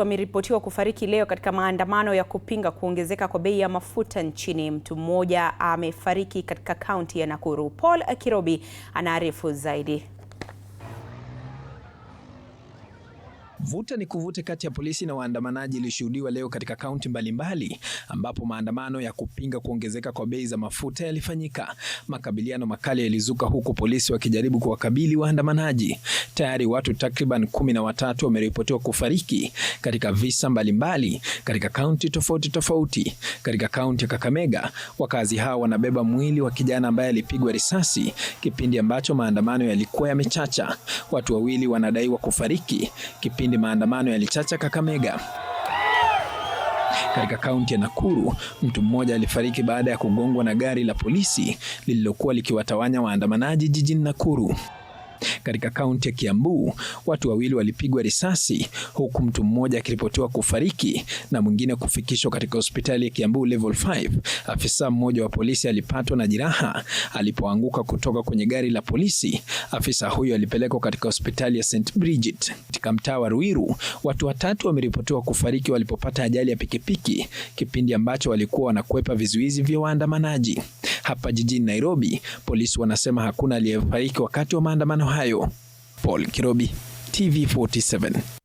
Ameripotiwa kufariki leo katika maandamano ya kupinga kuongezeka kwa bei ya mafuta nchini. Mtu mmoja amefariki katika kaunti ya Nakuru. Paul Kirobi anaarifu zaidi. Vuta ni kuvute kati ya polisi na waandamanaji ilishuhudiwa leo katika kaunti mbalimbali ambapo maandamano ya kupinga kuongezeka kwa bei za mafuta yalifanyika. Makabiliano makali yalizuka huku polisi wakijaribu kuwakabili waandamanaji. Tayari watu takriban 13 wameripotiwa kufariki katika visa mbalimbali katika kaunti tofauti. Katika kaunti ya Kakamega, wakazi hao wanabeba mwili wa kijana ambaye alipigwa risasi kipindi ambacho maandamano yalikuwa yamechacha. Watu wawili wanadaiwa kufariki kipindi maandamano yalichacha Kakamega. Katika kaunti ya Nakuru, mtu mmoja alifariki baada ya kugongwa na gari la polisi lililokuwa likiwatawanya waandamanaji jijini Nakuru. Katika kaunti ya Kiambu, watu wawili walipigwa risasi huku mtu mmoja akiripotiwa kufariki na mwingine kufikishwa katika hospitali ya Kiambu level 5. Afisa mmoja wa polisi alipatwa na jeraha alipoanguka kutoka kwenye gari la polisi. Afisa huyo alipelekwa katika hospitali ya St. Bridget. Katika mtaa wa Ruiru, watu watatu wameripotiwa kufariki walipopata ajali ya pikipiki kipindi ambacho walikuwa wanakwepa vizuizi vya waandamanaji. Hapa jijini Nairobi, polisi wanasema hakuna aliyefariki wakati wa maandamano hayo. Paul Kirobi, TV47.